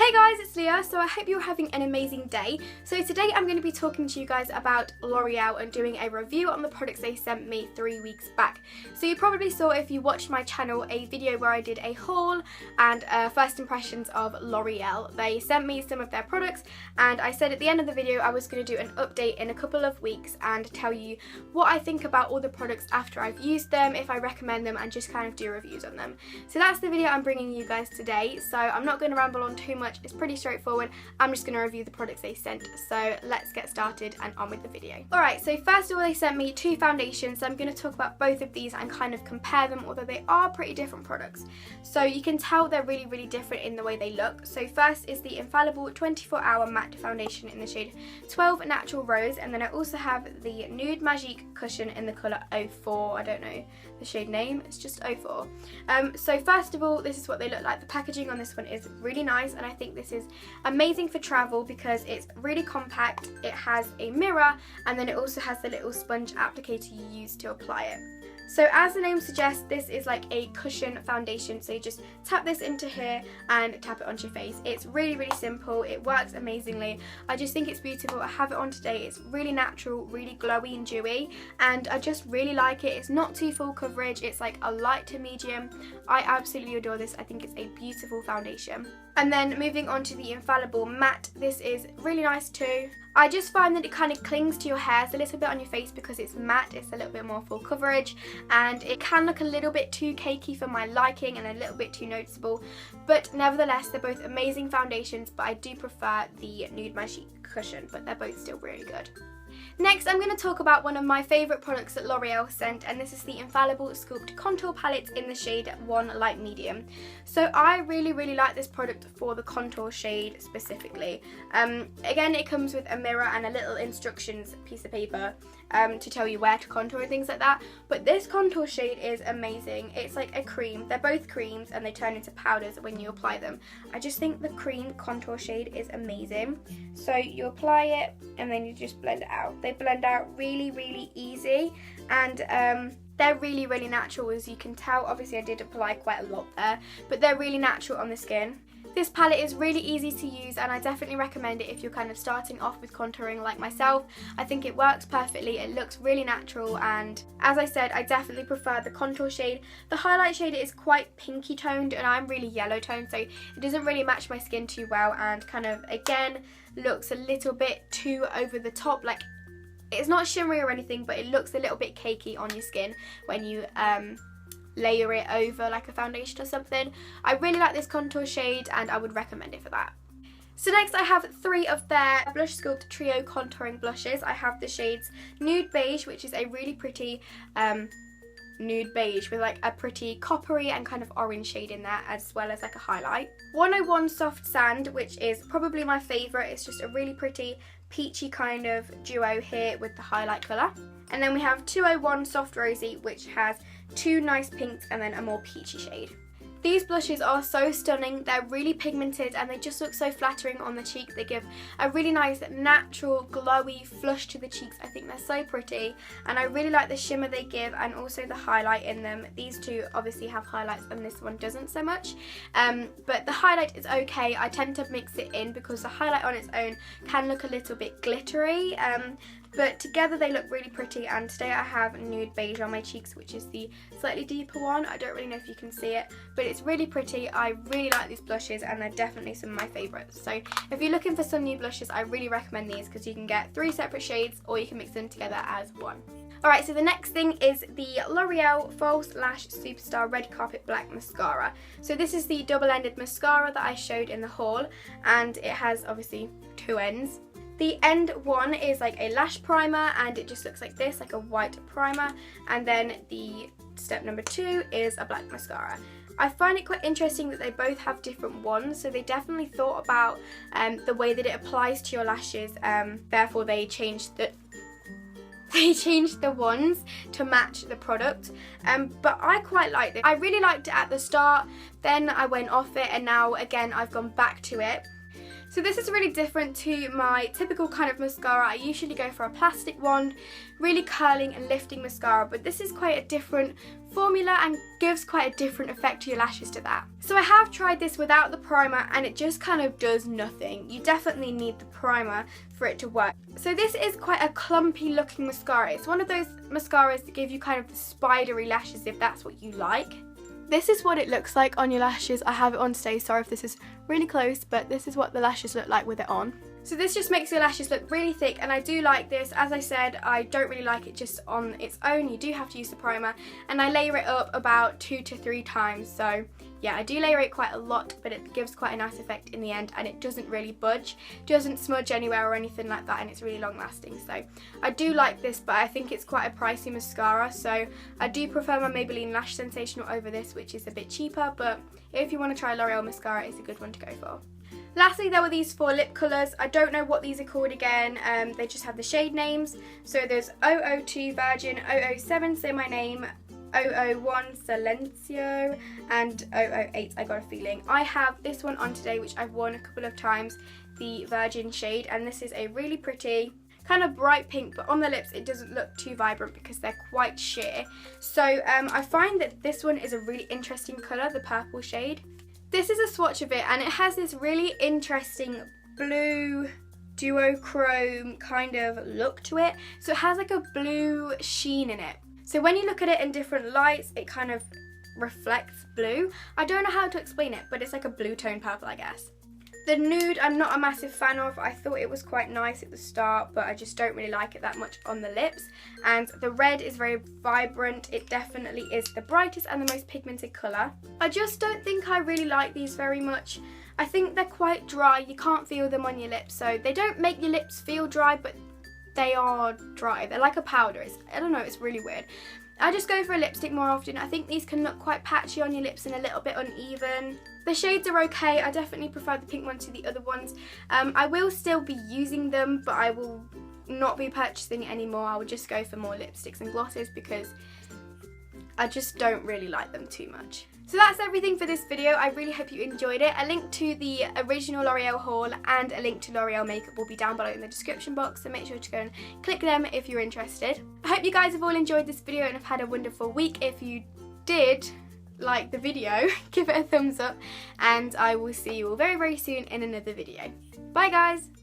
Hey guys, it's Leah, so I hope you're having an amazing day. So today I'm going to be talking to you guys about L'Oreal and doing a review on the products they sent me 3 weeks back. So you probably saw, if you watched my channel, a video where I did a haul and first impressions of L'Oreal. They sent me some of their products and I said at the end of the video I was going to do an update in a couple of weeks and tell you what I think about all the products after I've used them, if I recommend them, and just kind of do reviews on them. So that's the video I'm bringing you guys today, so I'm not going to ramble on too much. It's pretty straightforward. I'm just going to review the products they sent, so let's get started and on with the video. Alright, so first of all they sent me 2 foundations, so I'm going to talk about both of these and kind of compare them, although they are pretty different products. So you can tell they're really different in the way they look. So first is the Infallible 24-Hour Matte Foundation in the shade 12 Natural Rose, and then I also have the Nude Magique Cushion in the colour 04. I don't know the shade name, it's just 04. So first of all, this is what they look like. The packaging on this one is really nice, and I think this is amazing for travel because it's really compact. It has a mirror, and then it also has the little sponge applicator you use to apply it. So as the name suggests, this is like a cushion foundation, so you just tap this into here and tap it onto your face. It's really simple, it works amazingly. I just think it's beautiful. I have it on today. It's really natural, really glowy and dewy, and I just really like it. It's not too full coverage, it's like a light to medium. I absolutely adore this. I think it's a beautiful foundation. And then moving on to the Infallible Matte, this is really nice too. I just find that it kind of clings to your hairs a little bit on your face because it's matte, it's a little bit more full coverage, and it can look a little bit too cakey for my liking and a little bit too noticeable, but nevertheless they're both amazing foundations, but I do prefer the Nude Magique Cushion, but they're both still really good. Next, I'm going to talk about one of my favourite products that L'Oreal sent, and this is the Infallible Sculpt Contour Palette in the shade 1 Light Medium. So I really like this product for the contour shade specifically. Again, it comes with a mirror and a little instructions piece of paper to tell you where to contour and things like that, but this contour shade is amazing. It's like a cream. They're both creams and they turn into powders when you apply them. I just think the cream contour shade is amazing. So you apply it and then you just blend it out. They blend out really easy, and they're really natural, as you can tell. Obviously I did apply quite a lot there, but they're really natural on the skin. This palette is really easy to use, and I definitely recommend it if you're kind of starting off with contouring like myself. I think it works perfectly, it looks really natural, and as I said, I definitely prefer the contour shade. The highlight shade is quite pinky toned and I'm really yellow toned, so it doesn't really match my skin too well, and kind of again looks a little bit too over the top. Like, it's not shimmery or anything, but it looks a little bit cakey on your skin when you layer it over like a foundation or something. I really like this contour shade and I would recommend it for that. So next I have 3 of their Blush Sculpt Trio contouring blushes. I have the shades Nude Beige, which is a really pretty nude beige with like a pretty coppery and kind of orange shade in there, as well as like a highlight. 101 Soft Sand, which is probably my favourite. It's just a really pretty peachy kind of duo here with the highlight colour. And then we have 201 Soft Rosy, which has 2 nice pinks and then a more peachy shade. These blushes are so stunning. They're really pigmented and they just look so flattering on the cheek. They give a really nice natural glowy flush to the cheeks. I think they're so pretty, and I really like the shimmer they give and also the highlight in them. These two obviously have highlights and this one doesn't so much, but the highlight is okay. I tend to mix it in because the highlight on its own can look a little bit glittery, but together they look really pretty. And today I have Nude Beige on my cheeks, which is the slightly deeper one. I don't really know if you can see it, but it's really pretty. I really like these blushes and they're definitely some of my favourites. So if you're looking for some new blushes, I really recommend these because you can get 3 separate shades or you can mix them together as one. Alright, so the next thing is the L'Oreal False Lash Superstar Red Carpet Black Mascara. So this is the double-ended mascara that I showed in the haul, and it has obviously 2 ends. The end one is like a lash primer and it just looks like this, like a white primer, and then the step number 2 is a black mascara. I find it quite interesting that they both have different ones, so they definitely thought about the way that it applies to your lashes, therefore they changed the wands to match the product, but I quite liked it. I really liked it at the start, then I went off it, and now again I've gone back to it. So this is really different to my typical kind of mascara. I usually go for a plastic wand, really curling and lifting mascara, but this is quite a different formula and gives quite a different effect to your lashes to that. So I have tried this without the primer and it just kind of does nothing. You definitely need the primer for it to work. So this is quite a clumpy looking mascara. It's one of those mascaras that give you kind of the spidery lashes if that's what you like. This is what it looks like on your lashes. I have it on today, sorry if this is really close, but this is what the lashes look like with it on. So this just makes your lashes look really thick, and I do like this. As I said, I don't really like it just on its own. You do have to use the primer, and I layer it up about 2 to 3 times. So yeah, I do layer it quite a lot, but it gives quite a nice effect in the end, and it doesn't really budge, doesn't smudge anywhere or anything like that, and it's really long lasting. So I do like this, but I think it's quite a pricey mascara, so I do prefer my Maybelline Lash Sensational over this, which is a bit cheaper, but if you want to try L'Oreal mascara, it's a good one to go for. Lastly, there were these 4 lip colours. I don't know what these are called again, they just have the shade names. So there's 002 Virgin, 007 Say My Name, 001 Silencio, and 008 I Got a Feeling. I have this one on today, which I've worn a couple of times, the Virgin shade, and this is a really pretty kind of bright pink, but on the lips it doesn't look too vibrant because they're quite sheer. So I find that this one is a really interesting colour, the purple shade. This is a swatch of it, and it has this really interesting blue duochrome kind of look to it. So it has like a blue sheen in it. So when you look at it in different lights, it kind of reflects blue. I don't know how to explain it, but it's like a blue tone purple, I guess. The nude I'm not a massive fan of. I thought it was quite nice at the start, but I just don't really like it that much on the lips. And the red is very vibrant. It definitely is the brightest and the most pigmented colour. I just don't think I really like these very much. I think they're quite dry. You can't feel them on your lips, so they don't make your lips feel dry, but they are dry. They're like a powder. I don't know, it's really weird. I just go for a lipstick more often. I think these can look quite patchy on your lips and a little bit uneven. The shades are okay. I definitely prefer the pink one to the other ones. I will still be using them, but I will not be purchasing it anymore. I will just go for more lipsticks and glosses because I just don't really like them too much. So that's everything for this video. I really hope you enjoyed it. A link to the original L'Oreal haul and a link to L'Oreal makeup will be down below in the description box, so make sure to go and click them if you're interested. I hope you guys have all enjoyed this video and have had a wonderful week. If you did like the video, give it a thumbs up, and I will see you all very, very soon in another video. Bye guys!